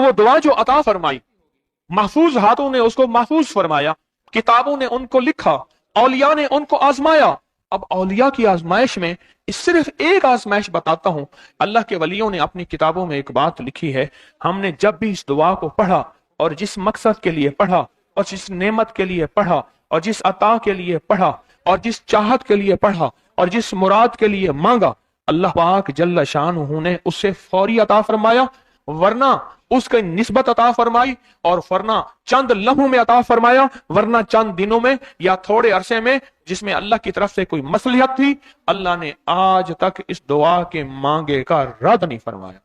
वो दुआ जो अता फरमाई, महफूज हाथों ने उसको महफूज फरमाया, किताबों ने उनको लिखा, औलिया ने उनको आजमाया। अब औलिया की आजमाइश में सिर्फ एक आजमाइश बताता हूं। अल्लाह के वलियों ने अपनी किताबों में एक बात लिखी है, हमने जब भी इस दुआ को पढ़ा और जिस मकसद के लिए पढ़ा और जिस नेमत के लिए पढ़ा और जिस अता के लिए पढ़ा और जिस चाहत के लिए पढ़ा और जिस मुराद के लिए मांगा, अल्लाह पाक जल्ल शानहू ने उससे फौरी अता फरमाया, वरना उसकी निस्बत अता फरमाई, और वरना चंद लम्हों में अता फरमाया, वरना चंद दिनों में या थोड़े अरसे में, जिसमें अल्लाह की तरफ से कोई मसलियत थी, अल्लाह ने आज तक इस दुआ के मांगे का रद्द नहीं फरमाया।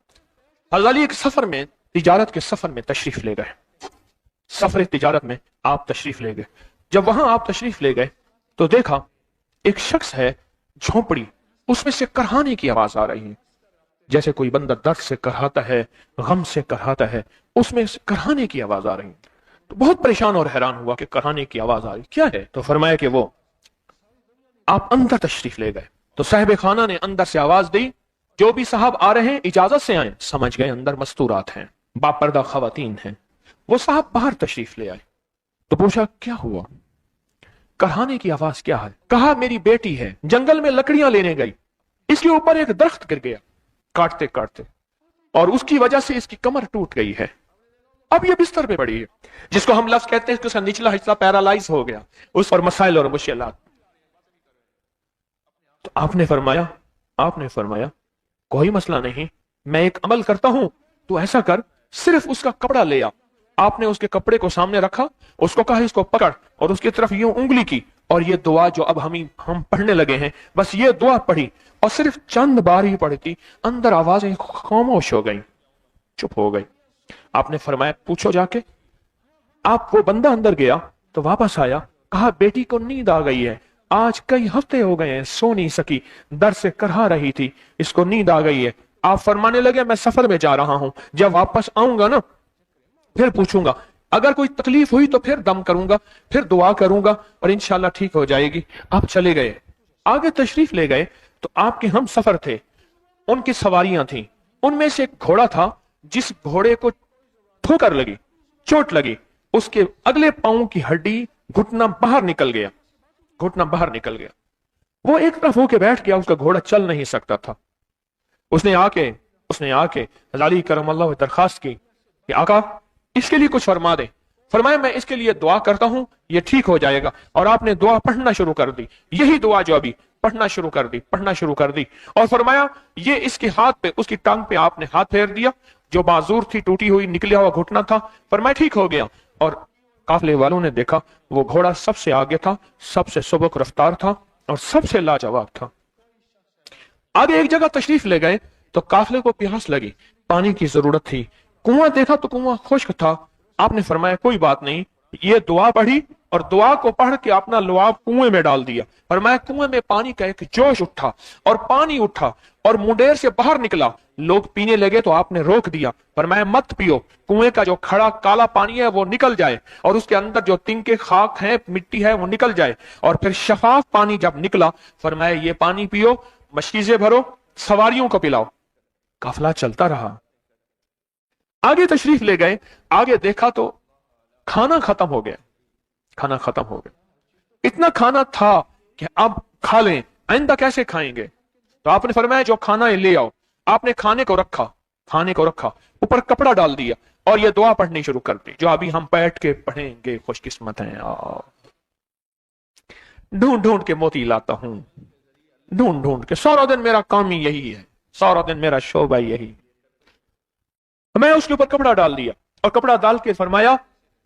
हज़रत अली एक सफर में, तिजारत के सफर में तशरीफ ले गए। सफर तिजारत में आप तशरीफ ले गए। जब वहां आप तशरीफ ले गए तो देखा एक शख्स है, झोंपड़ी, उसमें से करहाने की आवाज आ रही है, जैसे कोई बंदा दर्द से करहाता है, गम से करहाता है, उसमें से करहाने की आवाज आ रही है। तो बहुत परेशान और हैरान हुआ कि करहाने की आवाज आ रही क्या है। तो फरमाया कि वो आप अंदर तशरीफ ले गए। तो साहिब खाना ने अंदर से आवाज दी, जो भी साहब आ रहे हैं इजाजत से आए। समझ गए अंदर मस्तूरात हैं, बापर्दा खवातीन हैं। वो साहब बाहर तशरीफ ले आए। तो पूछा क्या हुआ, करहाने की आवाज क्या है। कहा मेरी बेटी है, जंगल में लकड़ियां लेने गई, इसके ऊपर एक दरख्त गिर गया काटते काटते, और उसकी वजह से इसकी कमर टूट गई है। अब ये बिस्तर पे पड़ी है, जिसको हम लफ्ज कहते हैं उसका निचला हिस्सा पैरालाइज हो गया, उस पर मसाइल और मुश्किलात। तो आपने फरमाया कोई मसला नहीं, मैं एक अमल करता हूं, तो ऐसा कर, सिर्फ उसका कपड़ा ले आ। आपने उसके कपड़े को सामने रखा, उसको कहा इसको पकड़, और उसकी तरफ यूं उंगली की, और ये दुआ जो अब हम पढ़ने लगे हैं, बस ये दुआ पढ़ी, और सिर्फ चंद बार ही पढ़ी थी, अंदर आवाजें खामोश हो गई, चुप हो गई। आपने फरमाया पूछो जाके। आप वो बंदा अंदर गया तो वापस आया, कहा बेटी को नींद आ गई है, आज कई हफ्ते हो गए हैं, सो नहीं सकी, दर्द से करहा रही थी, इसको नींद आ गई है। आप फरमाने लगे मैं सफर में जा रहा हूं, जब वापस आऊंगा ना फिर पूछूंगा, अगर कोई तकलीफ हुई तो फिर दम करूंगा, फिर दुआ करूंगा और इंशाल्लाह ठीक हो जाएगी। आप चले गए, आगे तशरीफ ले गए तो आपके हम सफर थे, उनकी सवारियां थी, उनमें से एक घोड़ा था, जिस घोड़े को ठोकर लगी, चोट लगी, उसके अगले पांव की हड्डी घुटना बाहर निकल गया, वो एक तरफ होके बैठ गया, उसका घोड़ा चल नहीं सकता था। उसने आके हज़रत अली करमल्लाहु वजहहु दरखास्त की कि आका इसके लिए कुछ फरमा दे। फरमाया मैं इसके लिए दुआ करता हूं, ये ठीक हो जाएगा। और आपने दुआ पढ़ना शुरू कर दी, यही दुआ जो अभी पढ़ना शुरू कर दी, और फरमाया ये इसके हाथ पे, उसकी टांग पे आपने हाथ फेर दिया, जो बाजूर थी, टूटी हुई, निकला हुआ घुटना था, फरमाया ठीक हो गया। और काफिले वालों ने देखा वो घोड़ा सबसे आगे था, सबसे सबक रफ्तार था और सबसे लाजवाब था। आगे एक जगह तशरीफ ले गए तो काफिले को प्यास लगी, पानी की जरूरत थी, कुआं देखा तो कुआं खुश्क था। आपने फरमाया कोई बात नहीं, ये दुआ पढ़ी और दुआ को पढ़ के अपना लुआब कुएं में डाल दिया। फरमाया कुएं में पानी का एक जोश उठा और पानी उठा और मुंडेर से बाहर निकला, लोग पीने लगे तो आपने रोक दिया। फरमाया मत पियो, कुएं का जो खड़ा काला पानी है वो निकल जाए और उसके अंदर जो तिनके खाक है, मिट्टी है, वो निकल जाए, और फिर शफाफ पानी जब निकला, फरमाया ये पानी पियो, मशकीजे भरो, सवारियों को पिलाओ। काफिला चलता रहा, आगे तशरीफ ले गए, आगे देखा तो खाना खत्म हो गया, इतना खाना था कि अब खा लें, आइंदा कैसे खाएंगे। तो आपने फरमाया जो खाना है ले आओ। आपने खाने को रखा, ऊपर कपड़ा डाल दिया और ये दुआ पढ़नी शुरू कर दी, जो अभी हम बैठ के पढ़ेंगे। खुशकिस्मत हैं, ढूंढ ढूंढ के मोती लाता हूं, ढूंढ के, सारा दिन मेरा काम ही यही है, सारा दिन मेरा शोबा यही। मैं उसके ऊपर कपड़ा डाल दिया और कपड़ा डाल के फरमाया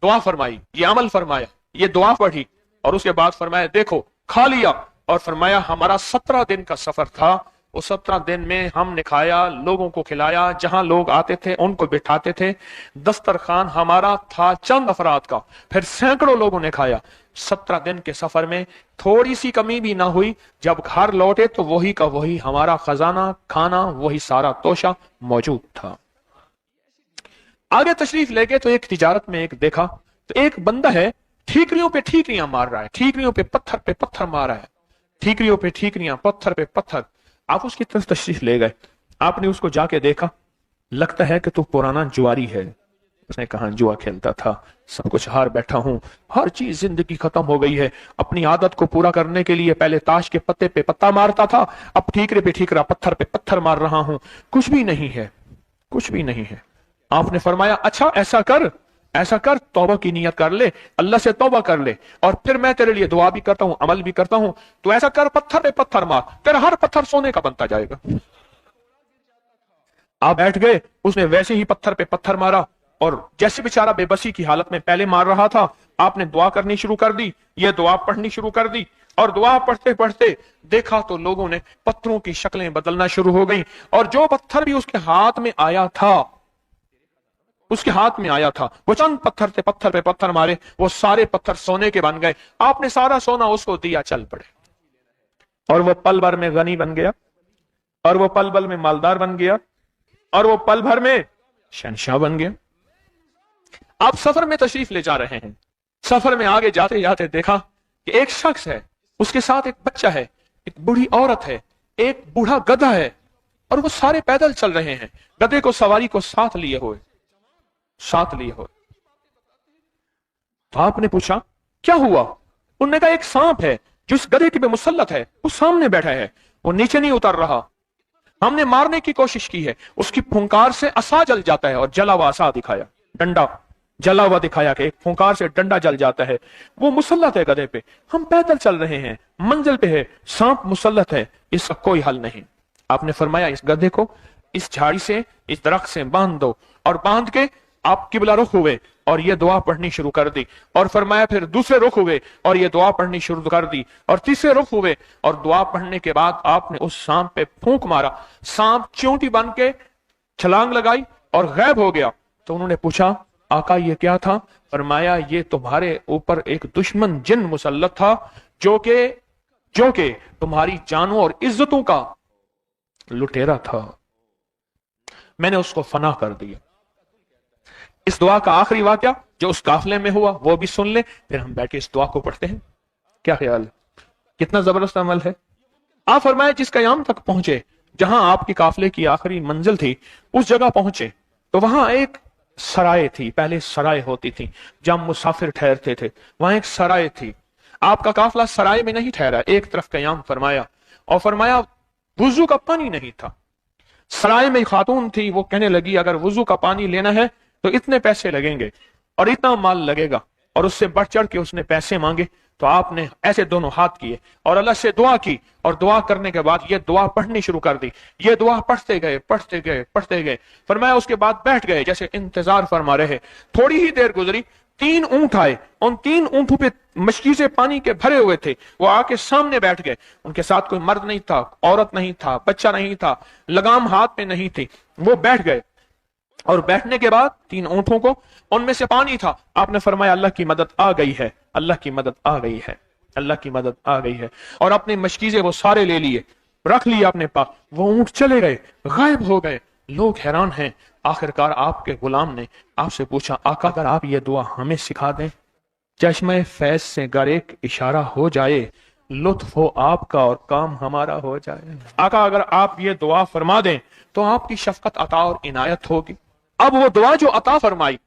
दुआ फरमाई, ये अमल फरमाया, ये दुआ पढ़ी, और उसके बाद फरमाया देखो खा लिया। और फरमाया हमारा 17 दिन का सफर था, उस 17 दिन में हमने खाया, लोगों को खिलाया, जहां लोग आते थे उनको बिठाते थे। दस्तरखान हमारा था चंद अफराद का, फिर सैकड़ों लोगों ने खाया। 17 दिन के सफर में थोड़ी सी कमी भी ना हुई। जब घर लौटे तो वही का वही हमारा खजाना, खाना, वही सारा तोशा मौजूद था। आगे तशरीफ ले गए तो एक तिजारत में एक देखा तो एक बंदा है, ठीकरियों पे ठीकरियां मार रहा है, ठीकरियों पे पत्थर मार रहा है, ठीकरियों पे ठीकरियां, पत्थर पे पत्थर। आप उसकी तरफ तशरीफ ले गए, आपने उसको जाके देखा, लगता है कि तू पुराना जुआरी है, उसने कहा जुआ खेलता था, सब कुछ हार बैठा हूं, हर चीज जिंदगी खत्म हो गई है। अपनी आदत को पूरा करने के लिए पहले ताश के पत्ते पे पत्ता मारता था, अब ठीकरे पे ठीकरा, पत्थर पे पत्थर मार रहा हूं, कुछ भी नहीं है, कुछ भी नहीं है। आपने फरमाया अच्छा ऐसा कर, तौबा की नियत कर ले, अल्लाह से तौबा कर ले, और फिर मैं तेरे लिए दुआ भी करता हूं, अमल भी करता हूं। तो ऐसा कर, पत्थर पे पत्थर मार, तेरा हर पत्थर सोने का बनता जाएगा। आप बैठ गए, उसने वैसे ही पत्थर पे पत्थर मारा, और जैसे बेचारा बेबसी की हालत में पहले मार रहा था, आपने दुआ करनी शुरू कर दी, ये दुआ पढ़नी शुरू कर दी, और दुआ पढ़ते पढ़ते देखा तो लोगों ने पत्थरों की शक्लें बदलना शुरू हो गई, और जो पत्थर भी उसके हाथ में आया था, वो चंद पत्थर से पत्थर पे पत्थर मारे, वो सारे पत्थर सोने के बन गए। आपने सारा सोना उसको दिया, चल पड़े, और वो पल भर में गनी बन गया, और वो पल भर में मालदार बन गया, और वो पल भर में शहंशाह बन गया। आप सफर में तशरीफ ले जा रहे हैं, सफर में आगे जाते जाते देखा कि एक शख्स है, उसके साथ एक बच्चा है, एक बूढ़ी औरत है, एक बूढ़ा गधा है, और वो सारे पैदल चल रहे हैं, गधे को सवारी को साथ लिए हुए। तो आपने पूछा क्या हुआ? उन्होंने कहा एक सांप है जो इस गधे के पे मुसल्लत है, वो सामने बैठा है, वो नीचे नहीं उतर रहा, हमने मारने की कोशिश की है, उसकी फुंकार से असा जल जाता है, और जला हुआ असा दिखाया, डंडा जला हुआ दिखाया कि एक फुंकार से डंडा जल जाता है, वो मुसल्लत है गधे पे, हम पैदल चल रहे हैं, मंजिल पे है, सांप मुसल्लत है, इसका कोई हल नहीं। आपने फरमाया इस गधे को इस झाड़ी से, इस दरख्त से बांध दो, और बांध के आप किबला रुख हुए और ये दुआ पढ़नी शुरू कर दी, और फरमाया फिर दूसरे रुख हुए और ये दुआ पढ़नी शुरू कर दी, और तीसरे रुख हुए, और दुआ पढ़ने के बाद आपने उस सांप पे फूंक मारा, सांप चींटी बन के छलांग लगाई और गायब हो गया। तो उन्होंने पूछा आका ये क्या था? फरमाया ये तुम्हारे ऊपर एक दुश्मन जिन मुसल्लत था, जो के तुम्हारी जानों और इज्जतों का लुटेरा था, मैंने उसको फना कर दिया। इस दुआ का आखिरी वाकया जो उस काफले में हुआ वो भी सुन ले, फिर हम बैठ के इस दुआ को पढ़ते हैं। क्या ख्याल है? कितना जबरदस्त अमल है। आप फरमाए जिस कयाम तक पहुंचे, जहां आपकी काफले की आखिरी मंजिल थी, उस जगह पहुंचे तो वहां एक सराय थी, पहले सराय होती थी जहां मुसाफिर ठहरते थे, वहां एक सराय थी। आपका काफला सराय में नहीं ठहरा, एक तरफ कयाम फरमाया, और फरमाया वुजू का पानी नहीं था। सराय में खातून थी, वो कहने लगी अगर वुजू का पानी लेना है तो इतने पैसे लगेंगे और इतना माल लगेगा, और उससे बढ़ चढ़ के उसने पैसे मांगे। तो आपने ऐसे दोनों हाथ किए और अल्लाह से दुआ की, और दुआ करने के बाद ये दुआ पढ़नी शुरू कर दी। ये दुआ पढ़ते गए। फरमाया उसके बाद बैठ गए, जैसे इंतजार फरमा रहे। थोड़ी ही देर गुजरी, 3 ऊंट आए, उन 3 ऊंटों पे मशकीज़े पानी के भरे हुए थे, वो आके सामने बैठ गए। उनके साथ कोई मर्द नहीं था, औरत नहीं था, बच्चा नहीं था, लगाम हाथ में नहीं थी, वो बैठ गए। और बैठने के बाद 3 ऊंटों को उनमें से पानी था। आपने फरमाया अल्लाह की मदद आ गई है, अल्लाह की मदद आ गई है, अल्लाह की मदद आ गई है। और अपने मशकीज़े वो सारे ले लिए, रख लिए अपने पास। वो ऊंट चले गए, गायब हो गए। लोग हैरान हैं। आखिरकार आपके गुलाम ने आपसे पूछा आका अगर आप ये दुआ हमें सिखा दें, चश्मे फैज से गर एक इशारा हो जाए, लुत्फ हो आपका और काम हमारा हो जाए। आका अगर आप ये दुआ फरमा दें तो आपकी शफकत अता और इनायत होगी। अब वो दुआ जो अता फरमाई,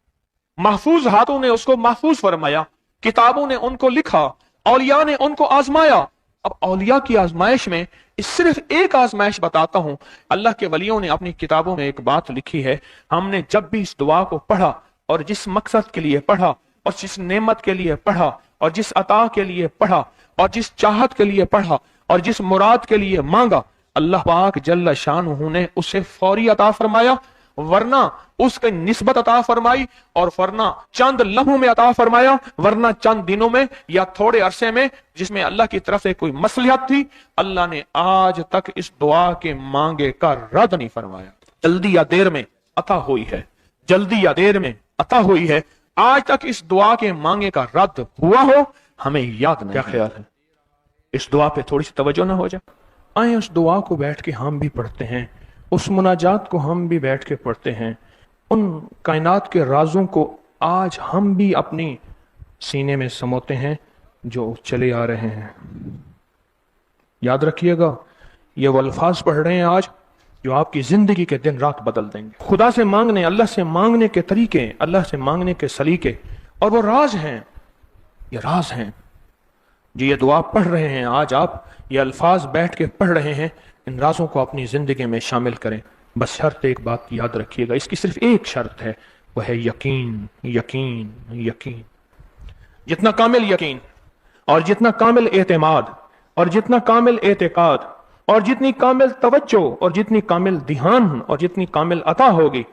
महफूज हाथों ने उसको महफूज फरमाया, किताबों ने उनको लिखा, औलिया ने उनको आजमाया। अब औलिया की आजमाइश में सिर्फ एक आजमाइश बताता हूं। अल्लाह के वलियों ने अपनी किताबों में एक बात लिखी है, हमने जब भी इस दुआ को पढ़ा और जिस मकसद के लिए पढ़ा और जिस नेमत के लिए पढ़ा और जिस अता के लिए पढ़ा और जिस चाहत के लिए पढ़ा और जिस मुराद के लिए मांगा, अल्लाह पाक जल्ल शानुहु ने उसे फौरी अता फरमाया, वरना उसके निस्बत अता फरमाई, और वरना चंद लम्हों में अता फरमाया, वरना चंद दिनों में या थोड़े अरसे में, जिसमें अल्लाह की तरफ से कोई मसलिहत थी। अल्लाह ने आज तक इस दुआ के मांगे का रद्द नहीं फरमाया। जल्दी या देर में अता हुई है, जल्दी या देर में अता हुई है। आज तक इस दुआ के मांगे का रद्द हुआ हो हमें याद नहीं। क्या ख्याल है? इस दुआ पे थोड़ी सी तवज्जो ना हो जाए? आए उस दुआ को बैठ के हम भी पढ़ते हैं, उस मुनाजात को हम भी बैठ के पढ़ते हैं, उन कायनात के राजों को आज हम भी अपनी सीने में समोते हैं जो चले आ रहे हैं। याद रखिएगा, ये वो अल्फाज पढ़ रहे हैं आज, जो आपकी जिंदगी के दिन रात बदल देंगे। खुदा से मांगने, अल्लाह से मांगने के तरीके, अल्लाह से मांगने के सलीके, और वो राज हैं, ये राज हैं जी। ये दुआ पढ़ रहे हैं आज आप, ये अल्फाज बैठ के पढ़ रहे हैं, इन राजों को अपनी जिंदगी में शामिल करें। बस शर्त एक बात की याद रखिएगा, इसकी सिर्फ एक शर्त है, वह है यकीन, यकीन, यकीन। जितना कामिल यकीन और जितना कामिल एतमाद और जितना कामिल एतकाद और जितनी कामिल तवज्जो और जितनी कामिल ध्यान और जितनी कामिल अता होगी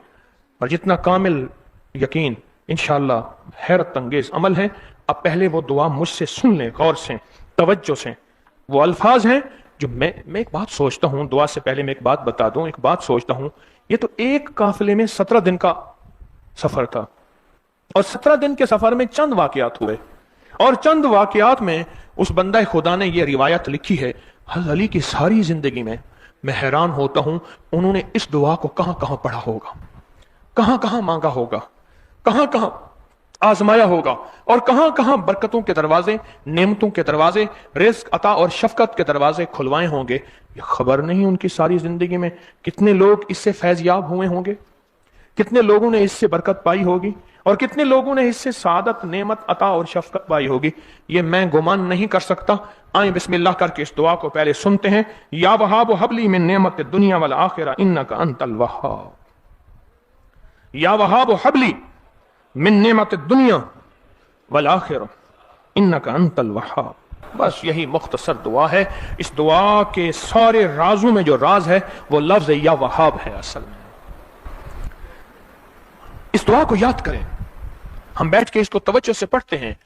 और जितना कामिल यकीन, इंशाअल्लाह हैरत अंगेज अमल है। अब पहले वो दुआ मुझसे सुन लें गौर से, तवज्जो से। वो अल्फाज हैं जो मैं एक बात सोचता हूं, दुआ से पहले मैं एक बात बता दूं, एक बात सोचता हूं, ये तो एक काफिले में 17 दिन का सफर था और 17 दिन के सफर में चंद वाकयात हुए और चंद वाकयात में उस बंदा खुदा ने ये रिवायत लिखी है। हज़रत अली की सारी जिंदगी में मैं हैरान होता हूं, उन्होंने इस दुआ को कहां कहां पढ़ा होगा, कहां कहां मांगा होगा, कहां कहां आजमाया होगा और कहां कहां बरकतों के दरवाजे, नेमतों के दरवाजे, रिस्क अता और शफकत के दरवाजे खुलवाए होंगे। ये खबर नहीं उनकी सारी जिंदगी में कितने लोग इससे फैज़याब हुए होंगे, कितने लोगों ने इससे बरकत पाई होगी और कितने लोगों ने इससे सादत, नेमत, अता और शफकत पाई होगी। ये मैं गुमान नहीं कर सकता। आए बिस्मिल्लाह करके इस दुआ को पहले सुनते हैं। या वहाब हबली मिन नेमत दुनिया वल आखिरा इन्नका अंतल वहाब। या वहाब हबली मिन नेमत दुनिया वल आखिरा इन्नका अंतल वहाब। बस यही मुख्तसर दुआ है। इस दुआ के सारे राजों में जो राज है वो लफ्ज या वहाब है। असल में इस दुआ को याद करें। हम बैठ के इसको तवज्जो से पढ़ते हैं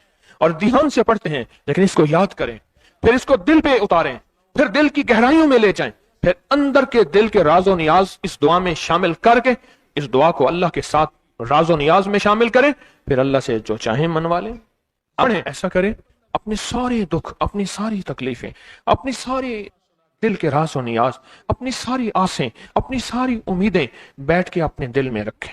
और ध्यान से पढ़ते हैं, लेकिन इसको याद करें, फिर इसको दिल पे उतारें, फिर दिल की गहराइयों में ले जाएं, फिर अंदर के दिल के राजो नियाज इस दुआ में शामिल करके इस दुआ को अल्लाह के साथ राजो नियाज में शामिल करें, फिर अल्लाह से जो चाहे मनवा लें। पढ़ें, ऐसा करें, अपने सारे दुख, अपनी सारी तकलीफें, अपनी सारे दिल के राजो नियाज, अपनी सारी आसें, अपनी सारी उम्मीदें बैठ के अपने दिल में रखें।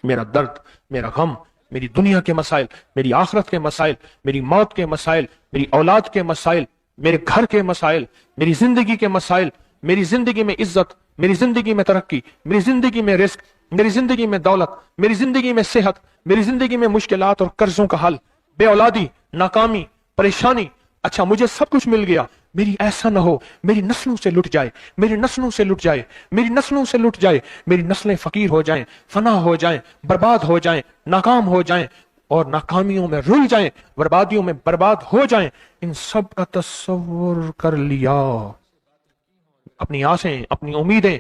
मेरा दर्द, मेरा गम, मेरी दुनिया के मसाइल, मेरी आखिरत के मसाइल, मेरी मौत के मसाइल, मेरी औलाद के मसाइल, मेरे घर के मसाइल, मेरी जिंदगी के मसाइल, मेरी जिंदगी में इज्जत, मेरी जिंदगी में तरक्की, मेरी जिंदगी में रिस्क, मेरी जिंदगी में दौलत, मेरी जिंदगी में सेहत, मेरी जिंदगी में मुश्किलात और कर्जों का हल, बेऔलादी, नाकामी, परेशानी। अच्छा, मुझे सब कुछ मिल गया, मेरी ऐसा ना हो मेरी नस्लों से लुट जाए, मेरी नस्लों से लुट जाए, मेरी नस्लों से लुट जाए, मेरी नस्लें फकीर हो जाएं, फना हो जाएं, बर्बाद हो जाएं, नाकाम हो जाएं और नाकामियों में रुल जाएं, बर्बादियों में बर्बाद हो जाएं। इन सब का तस्वुर कर लिया, अपनी आसें, अपनी उम्मीदें,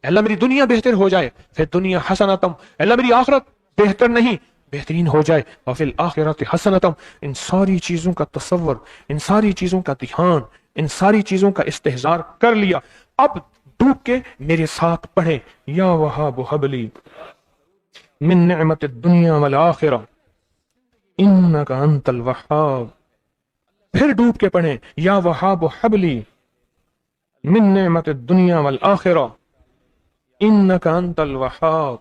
अल्लाह मेरी दुनिया बेहतर हो जाए, फिर दुनिया हसनतम, अल्लाह मेरी आखिरत बेहतर नहीं बेहतरीन हो जाए, और फिर आखिरत हसनतम। इन सारी चीजों का तसव्वुर, इन सारी चीजों का ध्यान, इन सारी चीजों का इस्तेहजार कर लिया। अब डूब के मेरे साथ पढ़े, या वहाब हबली मिन निअमत दुनिया वल आखिरा इन्नका अंतल वहाब। फिर डूब के पढ़े, या वहाब हबली मिन निअमत दुनिया वल आखिरा इन्नका अंतल वहाब।